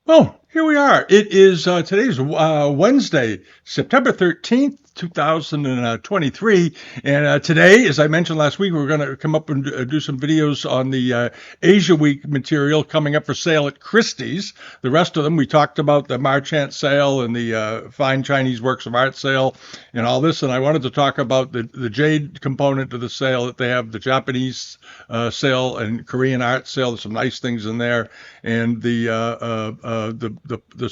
Well, here we are. It is today's Wednesday, September 13th, 2023. And today, as I mentioned last week, we're going to come up and do some videos on the Asia Week material coming up for sale at Christie's. The rest of them, we talked about the Marchant sale and the fine Chinese works of art sale and all this. And I wanted to talk about the jade component of the sale that they have, the Japanese sale and Korean art sale. There's some nice things in there. And there's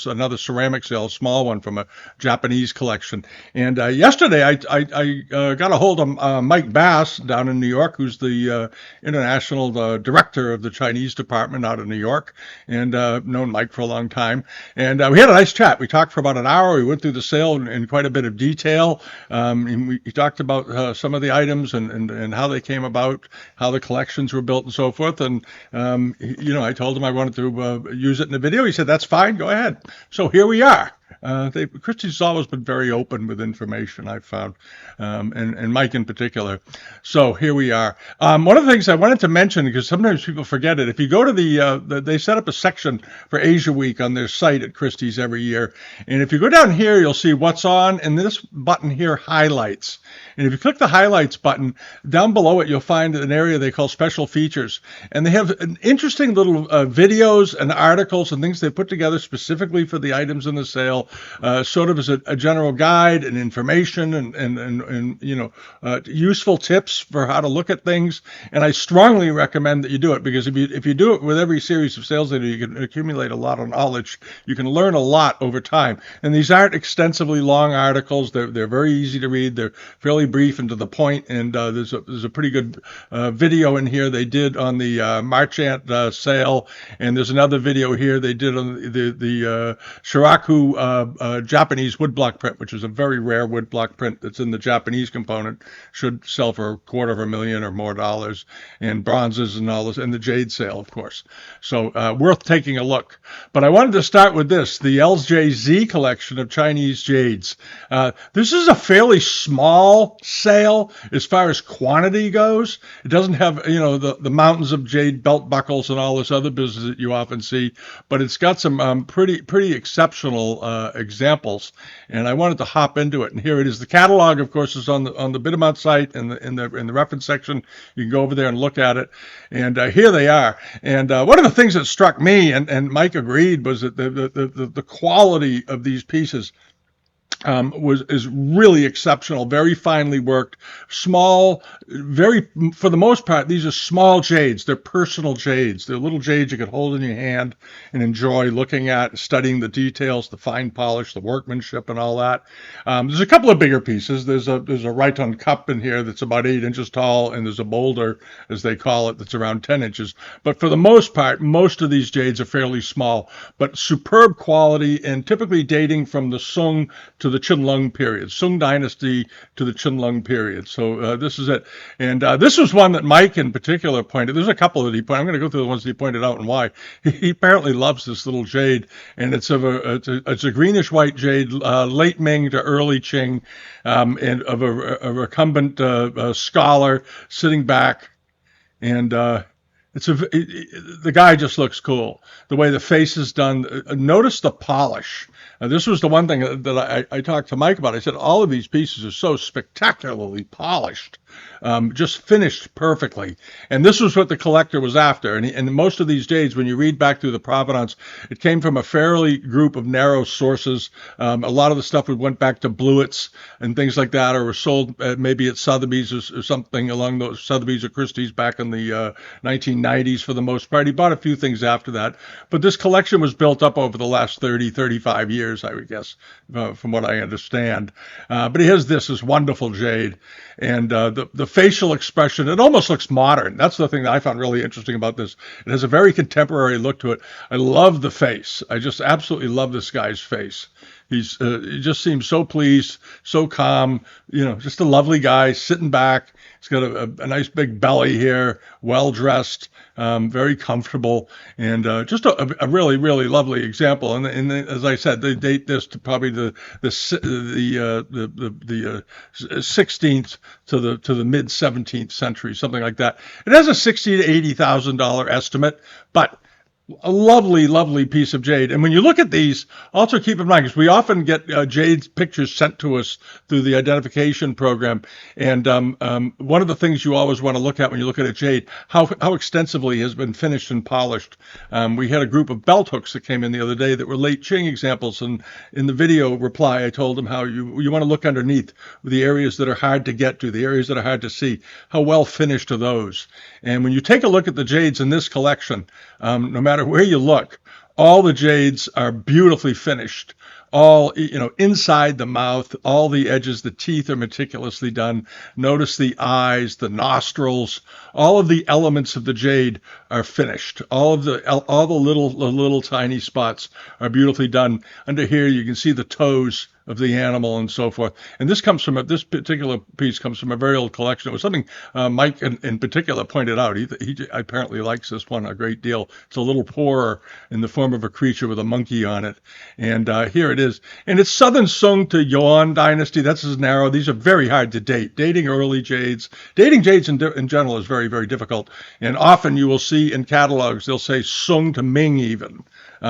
another ceramic sale, a small one from a Japanese collection. And yesterday, I got a hold of Mike Bass down in New York, who's the international director of the Chinese department out of New York, and known Mike for a long time. And we had a nice chat. We talked for about an hour. We went through the sale in quite a bit of detail. And we talked about some of the items and how they came about, how the collections were built, and so forth. And I told him I wanted to use it in the video. He said, "That's fine. Go ahead." So here we are. Christie's always been very open with information, I've found, and Mike in particular. So here we are. One of the things I wanted to mention, because sometimes people forget it, if you go to they set up a section for Asia Week on their site at Christie's every year. And if you go down here, you'll see what's on, and this button here, highlights. And if you click the highlights button, down below it, you'll find an area they call special features. And they have an interesting little videos and articles and things they put together specifically for the items in the sale, sort of as a general guide and information and useful tips for how to look at things. And I strongly recommend that you do it, because if you do it with every series of sales data, you can accumulate a lot of knowledge. You can learn a lot over time. And these aren't extensively long articles. They're very easy to read. They're fairly brief and to the point. And there's a pretty good video in here they did on the Marchant sale. And there's another video here they did on the Shiraku Japanese woodblock print, which is a very rare woodblock print that's in the Japanese component. Should sell for $250,000 or more dollars, and bronzes and all this, and the jade sale, of course. So worth taking a look. But I wanted to start with this, the LJZ collection of Chinese jades. This is a fairly small sale as far as quantity goes. It doesn't have, the mountains of jade belt buckles and all this other business that you often see, but it's got some pretty exceptional examples, and I wanted to hop into it. And here it is. The catalog, of course, is on the Bitamount site in the reference section. You can go over there and look at it. And here they are. And one of the things that struck me, and Mike agreed, was that the quality of these pieces is really exceptional, very finely worked, small, for the most part, these are small jades. They're personal jades. They're little jades you could hold in your hand and enjoy looking at, studying the details, the fine polish, the workmanship, and all that. There's a couple of bigger pieces. There's a Raiton cup in here that's about 8 inches tall, and there's a boulder, as they call it, that's around 10 inches. But for the most part, most of these jades are fairly small, but superb quality, and typically dating from the Sung to the Qianlong period, Sung Dynasty to the Qianlong period. So this is it. And this was one that Mike in particular pointed. There's a couple that he pointed. I'm going to go through the ones that he pointed out and why. He apparently loves this little jade, and it's a greenish white jade, late Ming to early Qing, and of a recumbent scholar sitting back, and the guy just looks cool. The way the face is done. Notice the polish. This was the one thing that I talked to Mike about. I said, all of these pieces are so spectacularly polished, just finished perfectly. And this was what the collector was after. And most of these jades, when you read back through the provenance, it came from a fairly group of narrow sources. A lot of the stuff went back to Blewitts and things like that, or were sold maybe at Sotheby's or something along those, Sotheby's or Christie's back in the 1990s for the most part. He bought a few things after that. But this collection was built up over the last 30, 35 years, I would guess, from what I understand. But he has this wonderful jade. And the facial expression, it almost looks modern. That's the thing that I found really interesting about this. It has a very contemporary look to it. I love the face. I just absolutely love this guy's face. He just seems so pleased, so calm, just a lovely guy sitting back. He's got a nice big belly here, well-dressed, very comfortable, and just a really, really lovely example. And as I said, they date this to probably the 16th to the mid 17th century, something like that. It has a $60,000 to $80,000 estimate, but A lovely, lovely piece of jade. And when you look at these, also keep in mind, because we often get jade pictures sent to us through the identification program. And one of the things you always want to look at when you look at a jade, how extensively has been finished and polished. We had a group of belt hooks that came in the other day that were late Ching examples. And in the video reply, I told them how you want to look underneath the areas that are hard to get to, the areas that are hard to see. How well finished are those? And when you take a look at the jades in this collection, no matter where you look, all the jades are beautifully finished. All, inside the mouth, all the edges, the teeth are meticulously done. Notice the eyes, the nostrils, all of the elements of the jade are finished. All the little tiny spots are beautifully done. Under here, you can see the toes of the animal and so forth. And this particular piece comes from a very old collection. It was something Mike in particular pointed out. He apparently likes this one a great deal. It's a little poorer in the form of a creature with a monkey on it. And here it is. And it's Southern Sung to Yuan dynasty. That's as narrow. These are very hard to date. Dating jades in general is very, very difficult. And often you will see in catalogs, they'll say Sung to Ming even.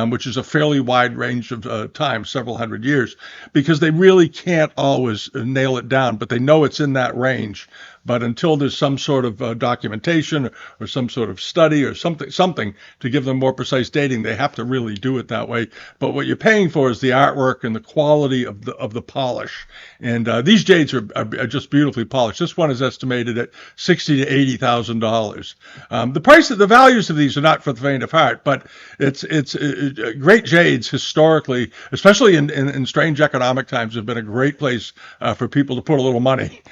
Which is a fairly wide range of time, several hundred years, because they really can't always nail it down, but they know it's in that range. But until there's some sort of documentation or some sort of study or something to give them more precise dating, they have to really do it that way. But what you're paying for is the artwork and the quality of the polish. And these jades are just beautifully polished. This one is estimated at $60,000 to $80,000. The values of these are not for the faint of heart, but it's great jades historically, especially in strange economic times, have been a great place for people to put a little money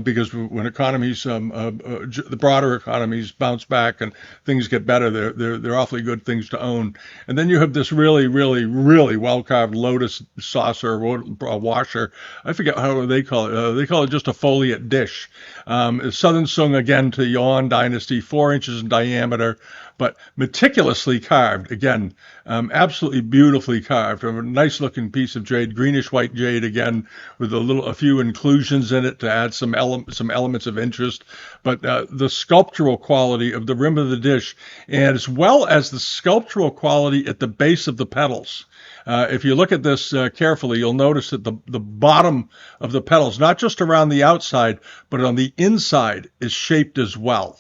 because when economies, the broader economies bounce back and things get better, they're awfully good things to own. And then you have this really, really, really well carved lotus saucer or washer. I forget how they call it. They call it just a foliate dish. Southern Sung again to Yuan dynasty, 4 inches in diameter, but meticulously carved. Again, absolutely beautifully carved. A nice looking piece of jade, greenish white jade again, with a few inclusions in it to add some elements of interest. But the sculptural quality of the rim of the dish, and as well as the sculptural quality at the base of the petals. If you look at this carefully, you'll notice that the bottom of the petals, not just around the outside, but on the inside, is shaped as well.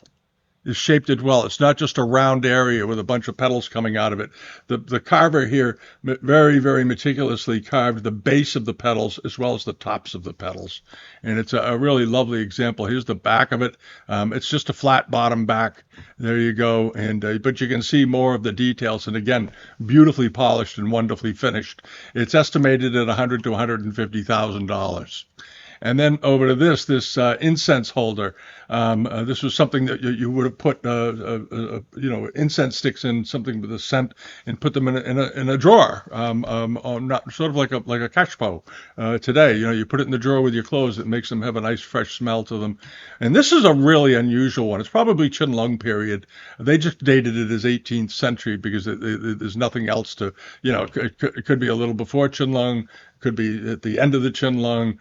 It's not just a round area with a bunch of petals coming out of it. The carver here very, very meticulously carved the base of the petals as well as the tops of the petals. And it's a really lovely example. Here's the back of it. It's just a flat bottom back. There you go. And but you can see more of the details. And again, beautifully polished and wonderfully finished. It's estimated at $100,000 to $150,000. And then over to this incense holder. This was something that you would have put, incense sticks in something with a scent and put them in a drawer, not sort of like a cachepot. Today, you put it in the drawer with your clothes. It makes them have a nice fresh smell to them. And this is a really unusual one. It's probably Qianlong period. They just dated it as 18th century because there's nothing else to, it could be a little before Qianlong. Could be at the end of the Qianlong,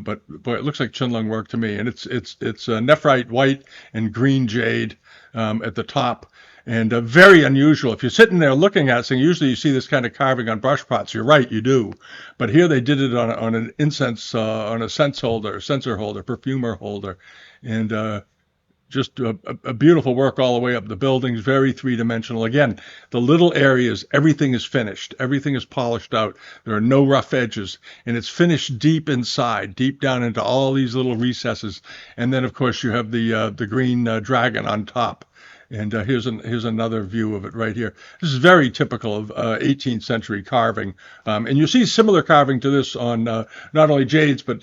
but boy, it looks like Qianlong work to me. And it's nephrite white and green jade at the top, and very unusual. If you're sitting there looking at it, saying usually you see this kind of carving on brush pots. You're right, you do, but here they did it on an incense, on a censer holder, perfumer holder, and just a beautiful work all the way up the buildings, very three-dimensional. Again, the little areas, everything is finished. Everything is polished out. There are no rough edges. And it's finished deep inside, deep down into all these little recesses. And then, of course, you have the green dragon on top. And here's another view of it right here. This is very typical of 18th century carving. And you see similar carving to this on not only jades, but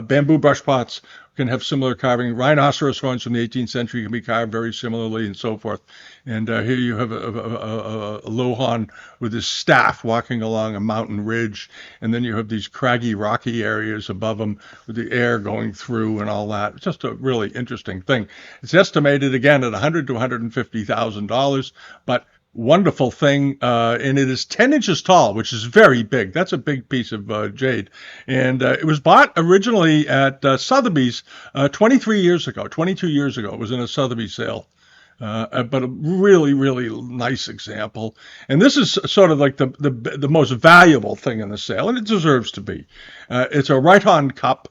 bamboo brush pots can have similar carving. Rhinoceros horns from the 18th century can be carved very similarly and so forth. And here you have a Lohan with his staff walking along a mountain ridge. And then you have these craggy, rocky areas above him with the air going through and all that. It's just a really interesting thing. It's estimated, again, at $100,000 to $150,000, but wonderful thing, and it is 10 inches tall, which is very big. That's a big piece of jade. And it was bought originally at Sotheby's 22 years ago. It was in a Sotheby's sale. But a really, really nice example. And this is sort of like the most valuable thing in the sale, and it deserves to be. It's a right-on cup,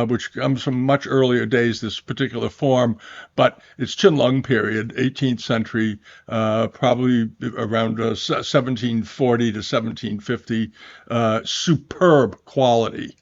which comes from much earlier days, this particular form, but it's Qianlong period, 18th century, probably around 1740 to 1750. Superb quality.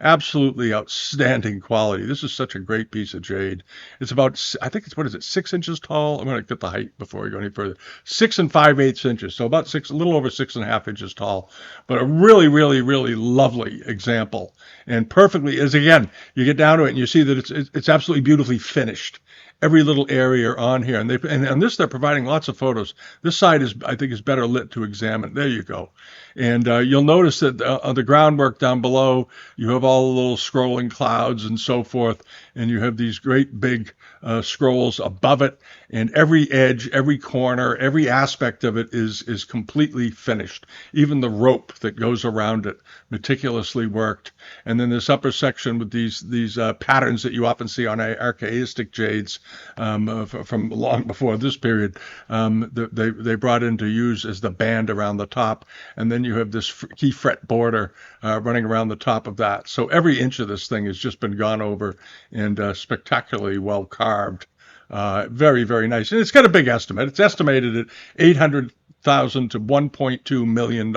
Absolutely outstanding quality. This is such a great piece of jade. It's about, I think it's, what is it, 6 inches tall? I'm going to get the height before we go any further. 6 and 5/8 inches, so about six, a little over 6.5 inches tall. But a really, really, really lovely example, and perfectly is again. You get down to it and you see that it's absolutely beautifully finished. Every little area on here, and on this they're providing lots of photos. This side is, I think, is better lit to examine. There you go. And you'll notice that on the groundwork down below, you have all the little scrolling clouds and so forth, and you have these great big scrolls above it, and every edge, every corner, every aspect of it is completely finished. Even the rope that goes around it, meticulously worked. And then this upper section with these patterns that you often see on archaistic jades from long before this period, they brought into use as the band around the top, and then you have this key fret border running around the top of that. So every inch of this thing has just been gone over and spectacularly well carved. Very, very nice. And it's got a big estimate. It's estimated at 800,000 to $1.2 million,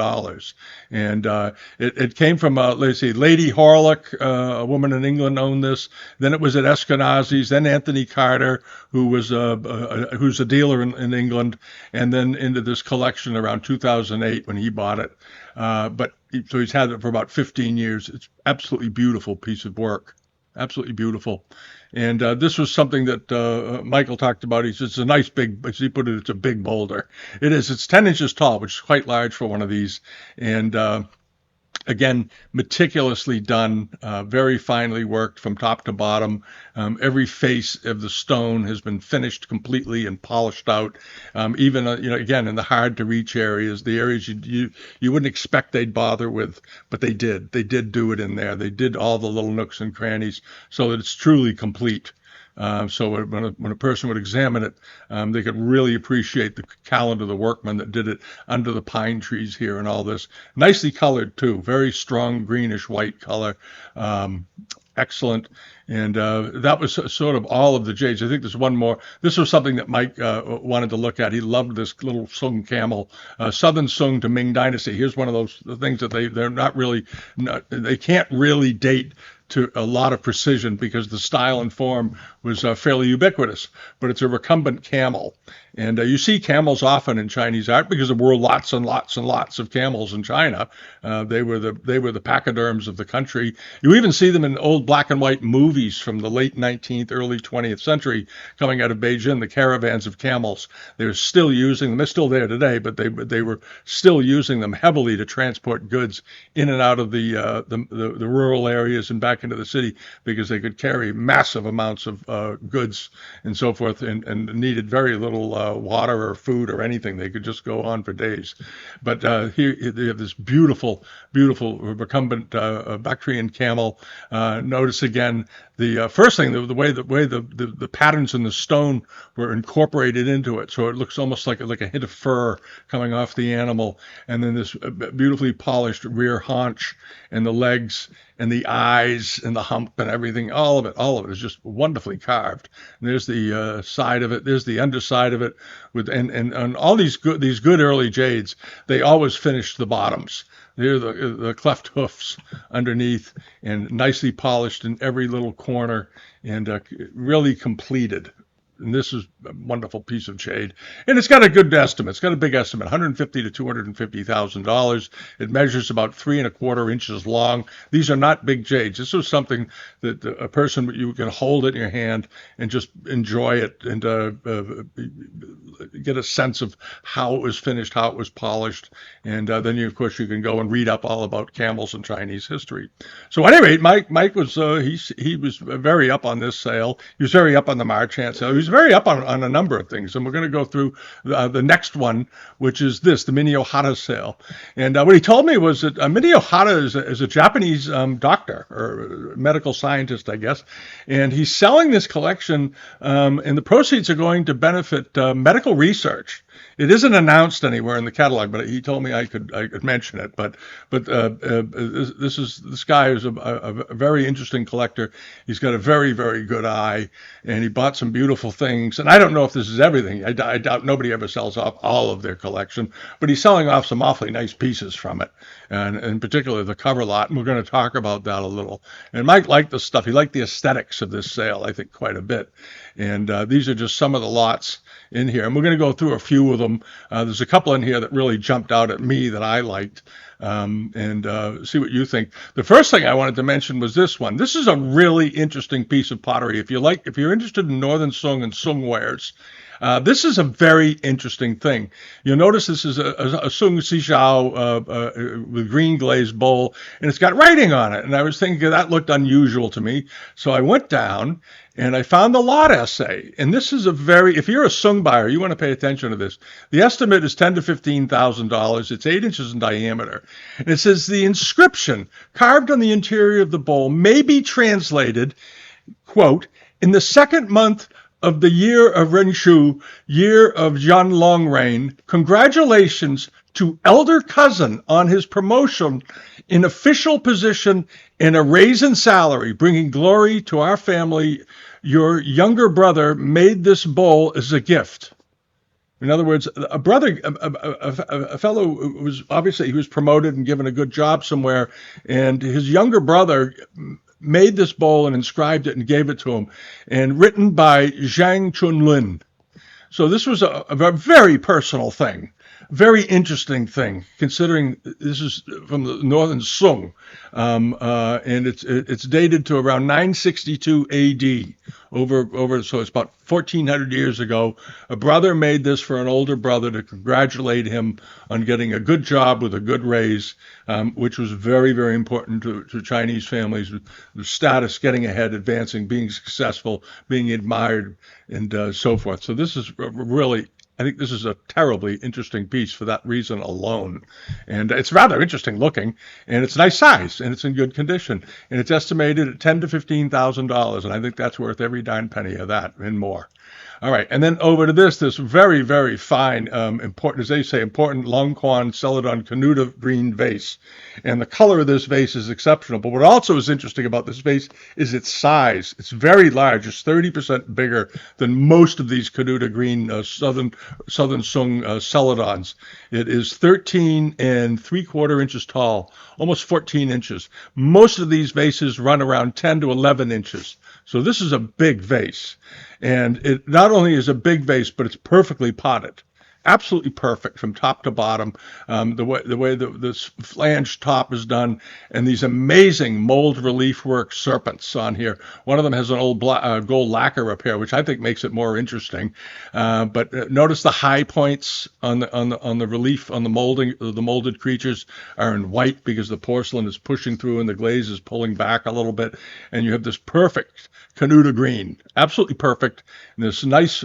and it came from let's see, Lady Horlick, a woman in England, owned this. Then it was at Eskenazi's. Then Anthony Carter, who's a dealer in England, and then into this collection around 2008 when he bought it. So he's had it for about 15 years. It's absolutely beautiful piece of work. Absolutely beautiful. And this was something that Michael talked about. He says it's a nice big, as he put it, it's a big boulder. It is. It's 10 inches tall, which is quite large for one of these. And again, meticulously done, very finely worked from top to bottom. Every face of the stone has been finished completely and polished out. Even again, in the hard to reach areas, the areas you wouldn't expect they'd bother with, but they did. They did do it in there. They did all the little nooks and crannies so that it's truly complete. So when a person would examine it, they could really appreciate the talent of the workman that did it under the pine trees here and all this. Nicely colored too, very strong greenish white color. Excellent. And that was sort of all of the jades. I think there's one more. This was something that Mike wanted to look at. He loved this little Sung camel, Southern Sung to Ming Dynasty. Here's one of those things that they're not really, they can't really date to a lot of precision because the style and form was fairly ubiquitous, but it's a recumbent camel. And you see camels often in Chinese art because there were lots and lots and lots of camels in China. They were the pachyderms of the country. You even see them in old black and white movies from the late 19th, early 20th century coming out of Beijing, the caravans of camels. They were still using them. They're still there today, but they were still using them heavily to transport goods in and out of the rural areas and back into the city because they could carry massive amounts of goods and so forth and needed very little water or food or anything. They could just go on for days. But here they have this beautiful, beautiful recumbent Bactrian camel. Notice again the first thing, the way the patterns in the stone were incorporated into it, so it looks almost like a hint of fur coming off the animal, and then this beautifully polished rear haunch and the legs and the eyes and the hump and everything, all of it is just wonderfully carved. And there's the side of it, there's the underside of it, with and all these good early jades, they always finish the bottoms. They're the cleft hoofs underneath and nicely polished in every little corner and really completed. And this is a wonderful piece of jade, and it's got a good estimate. It's got a big estimate, $150,000 to $250,000. It measures about 3¼ inches long. These are not big jades. This was something that a person, you can hold it in your hand and just enjoy it and get a sense of how it was finished, how it was polished, and then of course you can go and read up all about camels in Chinese history. So at any rate, Mike was he was very up on this sale. He was very up on the Marchand sale. He was he's very up on a number of things. And we're going to go through the next one, which is the Mini Ohata sale. And what he told me was that Mini Ohata is a Japanese doctor or medical scientist, I guess. And he's selling this collection, and the proceeds are going to benefit medical research. It isn't announced anywhere in the catalog, but he told me I could mention it. But this guy is a very interesting collector. He's got a very, very good eye, and he bought some beautiful things. And I don't know if this is everything. I doubt nobody ever sells off all of their collection, but he's selling off some awfully nice pieces from it, and in particular the cover lot. And we're going to talk about that a little. And Mike liked the stuff. He liked the aesthetics of this sale, I think, quite a bit. And these are just some of the lots in here. And we're going to go through a few of them. There's a couple in here that really jumped out at me that I liked, and see what you think. The first thing I wanted to mention was this one. This is a really interesting piece of pottery. If you're interested in Northern Sung and Sung wares, this is a very interesting thing. You'll notice this is a Sung Sishao with green glazed bowl, and it's got writing on it. And I was thinking that looked unusual to me. So I went down and I found the lot essay. And this is if you're a Sung buyer, you want to pay attention to this. The estimate is $10,000 to $15,000. It's 8 inches in diameter. And it says the inscription carved on the interior of the bowl may be translated, quote, in the second month of the year of Renshu, year of Jianlong reign, congratulations to elder cousin on his promotion in official position and a raise in salary, bringing glory to our family. Your younger brother made this bowl as a gift. In other words, a brother, a fellow who was obviously he was promoted and given a good job somewhere, and his younger brother made this bowl and inscribed it and gave it to him, and written by Zhang Chunlin. So this was a very personal thing, very interesting thing, considering this is from the Northern Sung, and it's dated to around 962 A.D. So it's about 1,400 years ago. A brother made this for an older brother to congratulate him on getting a good job with a good raise, which was very, very important to Chinese families. The status, getting ahead, advancing, being successful, being admired, and so forth. So this is really, I think this is a terribly interesting piece for that reason alone. And it's rather interesting looking, and it's nice size, and it's in good condition. And it's estimated at $10,000 to $15,000, and I think that's worth every darn penny of that and more. All right, and then over to this very, very fine, important, as they say, important Longquan Celadon Canuta green vase. And the color of this vase is exceptional. But what also is interesting about this vase is its size. It's very large. It's 30% bigger than most of these Canuta green Southern Sung Celadons. It is 13 3/4 inches tall, almost 14 inches. Most of these vases run around 10 to 11 inches. So this is a big vase. And it not only is a big vase, but it's perfectly potted. Absolutely perfect from top to bottom. The way this flange top is done, and these amazing mold relief work serpents on here. One of them has an old gold lacquer up here, which I think makes it more interesting. But notice the high points on the relief on the molding. The molded creatures are in white because the porcelain is pushing through and the glaze is pulling back a little bit, and you have this perfect Canuta green, absolutely perfect. And this nice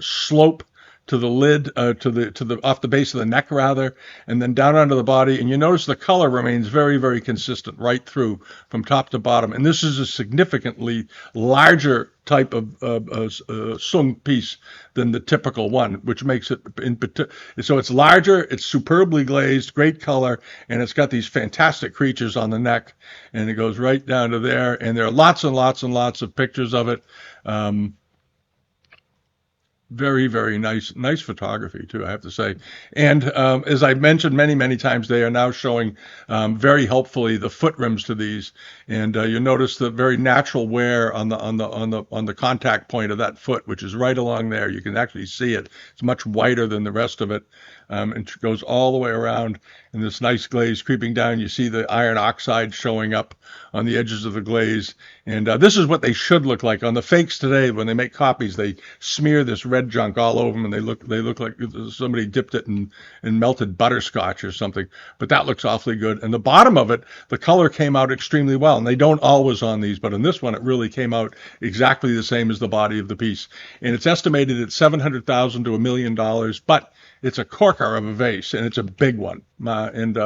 slope to the lid, to the off the base of the neck rather, and then down onto the body. And you notice the color remains very, very consistent right through from top to bottom. And this is a significantly larger type of Sung piece than the typical one, which makes it so it's larger, it's superbly glazed, great color, and it's got these fantastic creatures on the neck, and it goes right down to there. And there are lots and lots and lots of pictures of it. Very, very nice photography too, I have to say. And as I mentioned many times, they are now showing very helpfully the foot rims to these, and you notice the very natural wear on the contact point of that foot, which is right along there. You can actually see it. It's much whiter than the rest of it. and goes all the way around in this nice glaze creeping down. You see the iron oxide showing up on the edges of the glaze. And this is what they should look like. On the fakes today, when they make copies, they smear this red junk all over them, and they look like somebody dipped it in melted butterscotch or something. But that looks awfully good. And the bottom of it, the color came out extremely well. And they don't always on these, but in this one, it really came out exactly the same as the body of the piece. And it's estimated at $700,000 to $1 million, but it's a corker of a vase, and it's a big one. And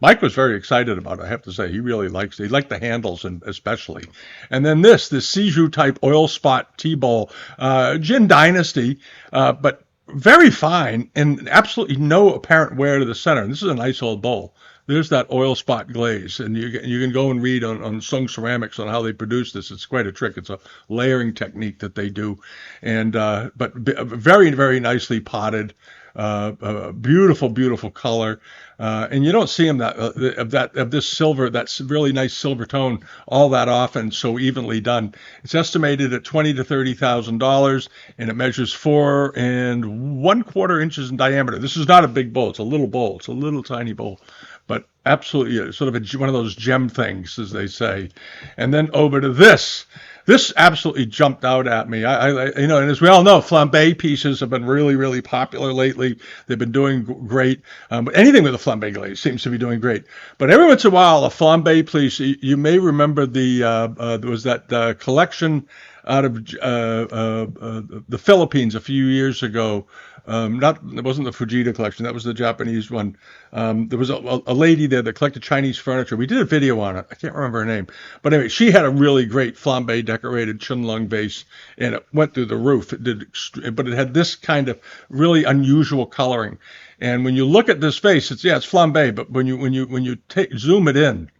Mike was very excited about it, I have to say. He liked the handles, and especially. And then this Siju type oil spot tea bowl, Jin Dynasty, but very fine and absolutely no apparent wear to the center. And this is a nice old bowl. There's that oil spot glaze, and you can go and read on Sung Ceramics on how they produce this. It's quite a trick. It's a layering technique that they do, and but very, very nicely potted. Beautiful, beautiful color, and you don't see them of this silver, that's really nice silver tone, all that often, so evenly done. It's estimated at $20,000 to $30,000, and it measures 4 1/4 inches in diameter. This is not a big bowl; it's a little bowl. It's a little tiny bowl, but absolutely sort of one of those gem things, as they say. And then over to this. This absolutely jumped out at me. And as we all know, flambe pieces have been really, really popular lately. They've been doing great. But anything with a flambe glaze seems to be doing great. But every once in a while, a flambe piece, you may remember there was that collection out of the Philippines a few years ago. It wasn't the Fujita collection. That was the Japanese one. There was a lady there that collected Chinese furniture. We did a video on it. I can't remember her name. But anyway, she had a really great flambe decorated Chunlung vase, and it went through the roof. But it had this kind of really unusual coloring. And when you look at this vase, it's flambe, but when you zoom it in,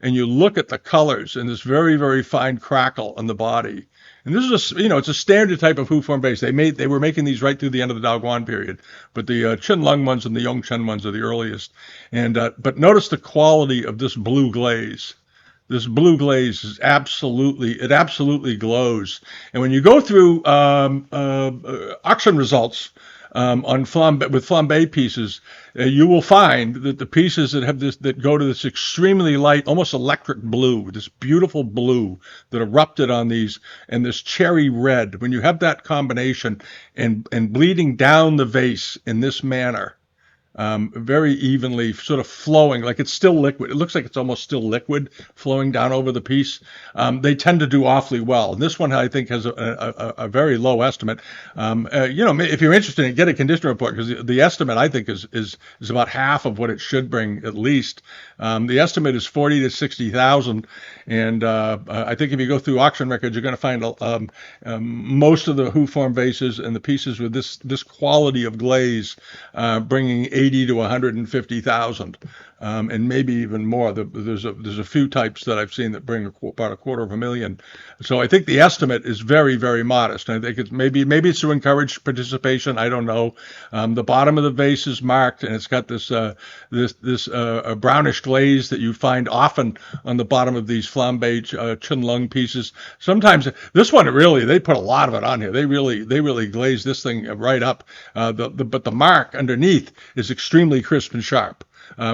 and you look at the colors and this very, very fine crackle on the body. And this is it's a standard type of Huform base. They were making these right through the end of the Daoguan period, but the Qinlong ones and the Yongchen ones are the earliest. And but notice the quality of this blue glaze. This blue glaze is absolutely glows. And when you go through auction results with flambe pieces, you will find that the pieces that go to this extremely light, almost electric blue, this beautiful blue that erupted on these, and this cherry red, when you have that combination and bleeding down the vase in this manner, very evenly, sort of flowing, like it's still liquid. It looks like it's almost still liquid flowing down over the piece. They tend to do awfully well. And this one, I think, has a very low estimate. If you're interested, get a condition report, because the estimate, I think, is about half of what it should bring, at least. The estimate is 40 to 60,000, and I think if you go through auction records, you're going to find most of the Huform vases and the pieces with this quality of glaze bringing 80 to 150,000, and maybe even more. There's a few types that I've seen that bring about $250,000. So I think the estimate is very, very modest. I think it's maybe it's to encourage participation. I don't know. The bottom of the vase is marked, and it's got this brownish glaze that you find often on the bottom of these flambe Chunlung pieces. Sometimes this one, they put a lot of it on here. They really glaze this thing right up. But the mark underneath is extremely crisp and sharp.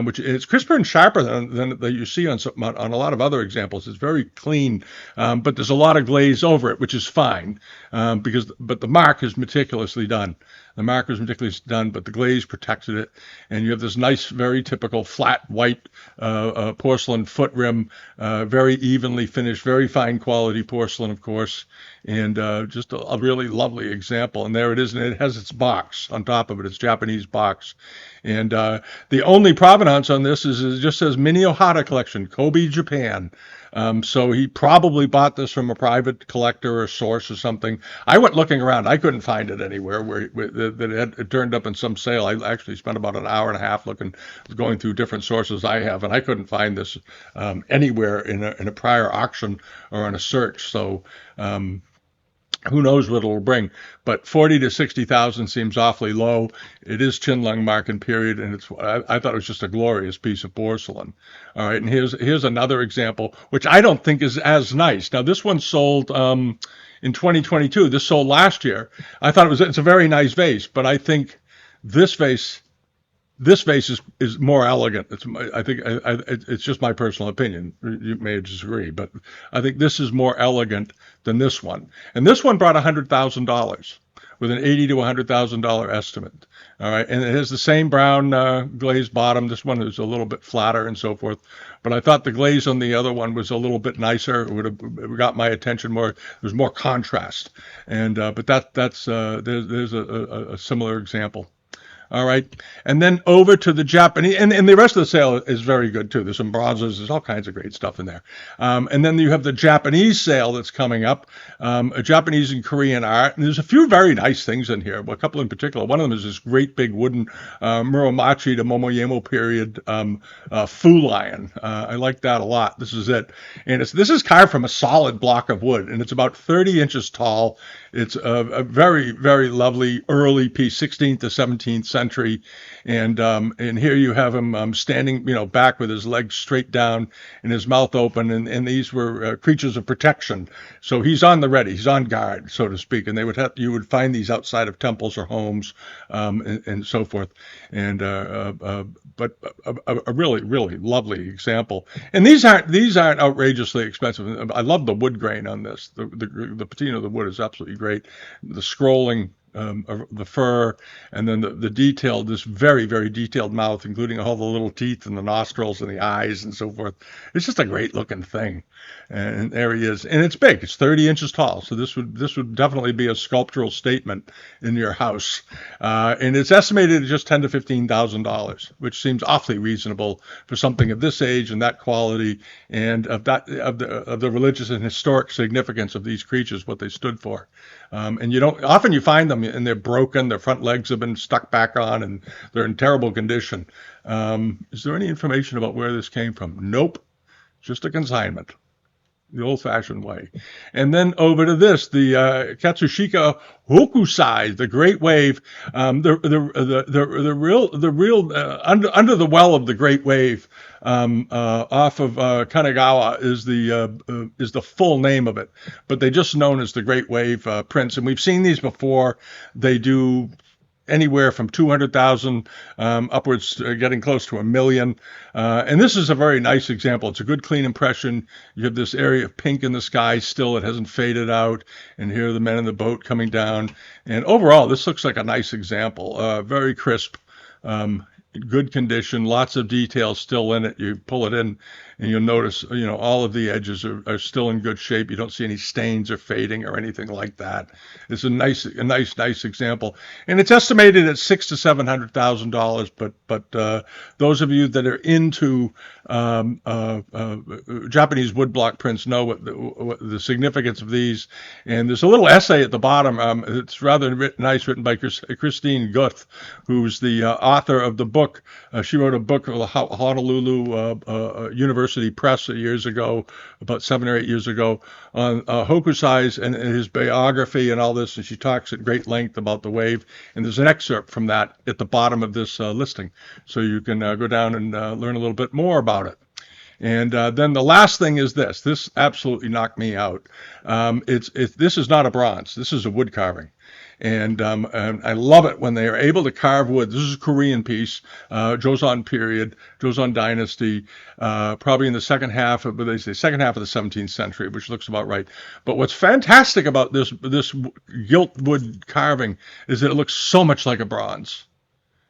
Which it's crisper and sharper than you see on a lot of other examples. It's very clean, but there's a lot of glaze over it, which is fine, but the mark is meticulously done. The mark was meticulously done, but the glaze protected it, and you have this nice, very typical flat white porcelain foot rim, very evenly finished, very fine quality porcelain, of course, and just a really lovely example. And there it is, and it has its box on top of it, its Japanese box. And the only provenance on this is it just says Mini Ohata Collection, Kobe, Japan. So he probably bought this from a private collector or source or something. I went looking around. I couldn't find it anywhere that it turned up in some sale. I actually spent about an hour and a half going through different sources I have, and I couldn't find this anywhere in a prior auction or in a search. So who knows what it'll bring, but 40 to 60,000 seems awfully low. It is Qinlong Marken period, and I thought it was just a glorious piece of porcelain. All right, and here's another example, which I don't think is as nice. Now, this one sold in 2022. This sold last year. I thought it's a very nice vase, but I think this vase This vase is more elegant. I think it's just my personal opinion. You may disagree, but I think this is more elegant than this one. And this one brought $100,000 with an $80 to $100,000 estimate. All right, and it has the same brown glazed bottom. This one is a little bit flatter and so forth. But I thought the glaze on the other one was a little bit nicer. It got my attention more. There's more contrast, and but that's there's a similar example. All right. And then over to the Japanese, and the rest of the sale is very good too. There's some bronzes, there's all kinds of great stuff in there. And then you have the Japanese sale that's coming up, a Japanese and Korean art. And there's a few very nice things in here, a couple in particular. One of them is this great big wooden Muromachi to Momoyama period Fu lion. I like that a lot. This is it. And this is carved from a solid block of wood, and it's about 30 inches tall. It's a very, very lovely early piece, 16th to 17th century, and here you have him standing, back with his legs straight down and his mouth open, and these were creatures of protection. So he's on the ready, he's on guard, so to speak, and you would find these outside of temples or homes, and so forth, and but a really, really lovely example. And these aren't outrageously expensive. I love the wood grain on this. The patina of the wood is absolutely great. The scrolling of the fur, and then the detailed, this very, very detailed mouth, including all the little teeth and the nostrils and the eyes and so forth. It's just a great looking thing. And there he is. And it's big. It's 30 inches tall. So this would definitely be a sculptural statement in your house. And it's estimated at just $10,000 to $15,000, which seems awfully reasonable for something of this age and that quality, and of the religious and historic significance of these creatures, what they stood for. And you find them and they're broken, their front legs have been stuck back on, and they're in terrible condition. Is there any information about where this came from? Nope, just a consignment, the old-fashioned way. And then over to this, the Katsushika Hokusai, the Great Wave, the real under the well of the Great Wave, off of Kanagawa is the full name of it, but they just known as the Great Wave prints. And we've seen these before. They do anywhere from 200,000 upwards, getting close to 1 million. And this is a very nice example. It's a good, clean impression. You have this area of pink in the sky still. It hasn't faded out. And here are the men in the boat coming down. And overall, this looks like a nice example. Very crisp, good condition, lots of details still in it. You pull it in and you'll notice, all of the edges are still in good shape. You don't see any stains or fading or anything like that. It's a nice example, and it's estimated at $600,000 to $700,000. But those of you that are into Japanese woodblock prints know what the significance of these. And there's a little essay at the bottom. It's rather nice, written by Christine Guth, who's the author of the book. She wrote a book for the Honolulu University Press years ago, about 7 or 8 years ago, on Hokusai's and his biography and all this. And she talks at great length about the wave. And there's an excerpt from that at the bottom of this listing, so you can go down and learn a little bit more about it. And then the last thing is this. This absolutely knocked me out. This is not a bronze. This is a wood carving. And I love it when they are able to carve wood. This is a Korean piece, Joseon period, Joseon dynasty, probably in the second half of the 17th century, which looks about right. But what's fantastic about this gilt wood carving is that it looks so much like a bronze.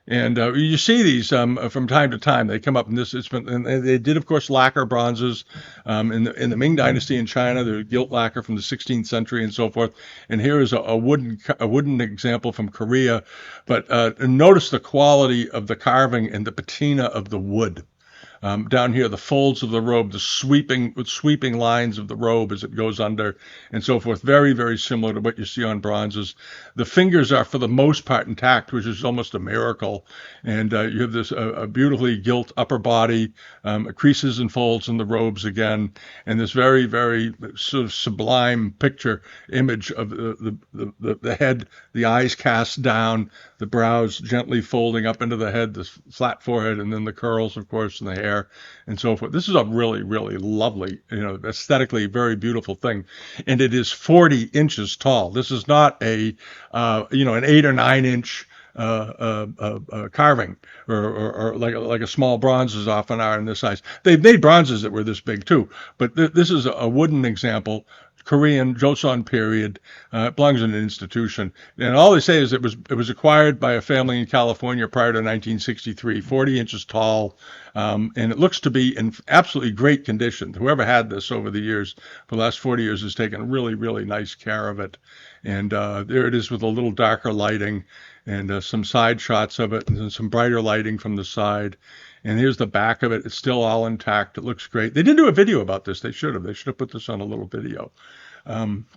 And you see these from time to time. They come up in this. And they did, of course, lacquer bronzes in the Ming Dynasty in China. They're gilt lacquer from the 16th century and so forth. And here is a wooden example from Korea. But notice the quality of the carving and the patina of the wood. Down here, the folds of the robe, the sweeping lines of the robe as it goes under, and so forth. Very, very similar to what you see on bronzes. The fingers are, for the most part, intact, which is almost a miracle. And you have this a beautifully gilt upper body, creases and folds in the robes again, and this very, very sort of sublime image of the head, the eyes cast down, the brows gently folding up into the head, the flat forehead, and then the curls, of course, and the hair, and so forth. This is a really, really lovely, aesthetically very beautiful thing. And it is 40 inches tall. This is not an 8 or 9 inch carving, or like a small bronzes often are in this size. They've made bronzes that were this big too, but this is a wooden example. Korean Joseon period. It belongs in an institution, and all they say is it was acquired by a family in California prior to 1963. 40 inches tall, and it looks to be in absolutely great condition. Whoever had this over the years, for the last 40 years, has taken really, really nice care of it. And there it is with a little darker lighting, and some side shots of it, and some brighter lighting from the side. And here's the back of it. It's still all intact. It looks great. They didn't do a video about this. They should have. They should have put this on a little video. Um,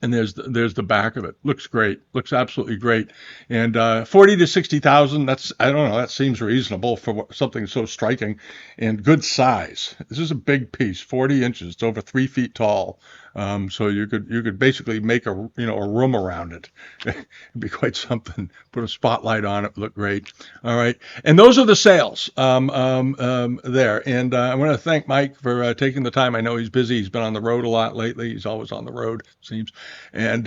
and there's the back of it. Looks great. Looks absolutely great. And 40 to 60,000. That's, I don't know. That seems reasonable for something so striking and good size. This is a big piece. 40 inches. It's over 3 feet tall. So you could basically make a room around it. It'd be quite something. Put a spotlight on it. Look great. All right. And those are the sales there. And I want to thank Mike for taking the time. I know he's busy. He's been on the road a lot lately. He's always on the road, it seems. And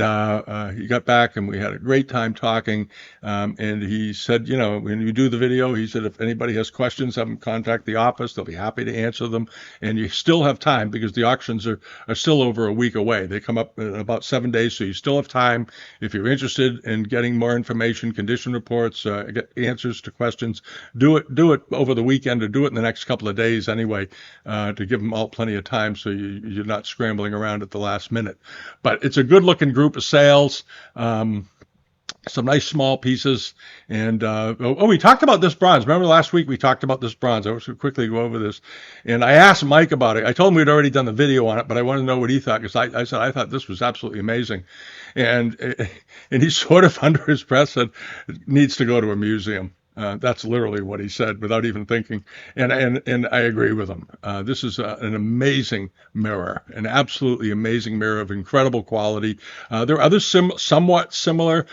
he got back, and we had a great time talking. And he said, when you do the video, he said, if anybody has questions, have them contact the office. They'll be happy to answer them. And you still have time because the auctions are still over a week away. They come up in about 7 days, so you still have time. If you're interested in getting more information, condition reports, get answers to questions, do it over the weekend, or do it in the next couple of days anyway, to give them all plenty of time, so you're not scrambling around at the last minute. But it's a good looking group of sales. Some nice small pieces. And we talked about this bronze. Remember last week we talked about this bronze. I was going to quickly go over this. And I asked Mike about it. I told him we'd already done the video on it, but I wanted to know what he thought, because I said I thought this was absolutely amazing. And he sort of under his breath said it needs to go to a museum. That's literally what he said without even thinking. And I agree with him. This is an amazing mirror, an absolutely amazing mirror of incredible quality. There are other somewhat similar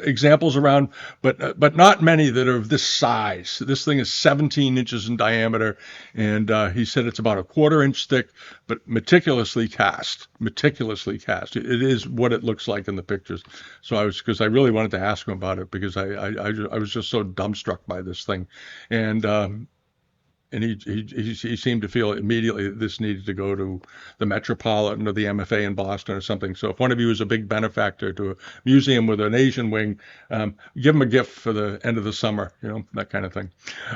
examples around, but not many that are of this size. This thing is 17 inches in diameter, and he said it's about a 1/4 inch thick, but meticulously cast. It is what it looks like in the pictures. So because I really wanted to ask him about it, because I was just so dumbstruck by this thing. And he seemed to feel immediately that this needed to go to the Metropolitan or the MFA in Boston or something. So if one of you is a big benefactor to a museum with an Asian wing, give them a gift for the end of the summer, that kind of thing.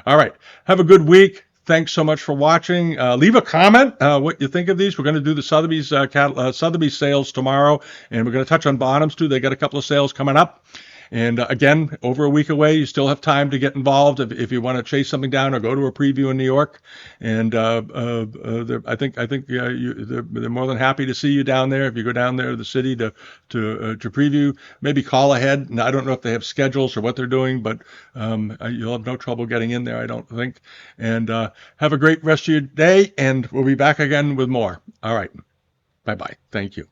All right. Have a good week. Thanks so much for watching. Leave a comment what you think of these. We're going to do the Sotheby's sales tomorrow, and we're going to touch on Bonhams too. They got a couple of sales coming up. And again, over a week away, you still have time to get involved if you want to chase something down or go to a preview in New York. And I think they're more than happy to see you down there. If you go down there to the city to preview, maybe call ahead. And I don't know if they have schedules or what they're doing, but you'll have no trouble getting in there, I don't think. And have a great rest of your day, and we'll be back again with more. All right. Bye-bye. Thank you.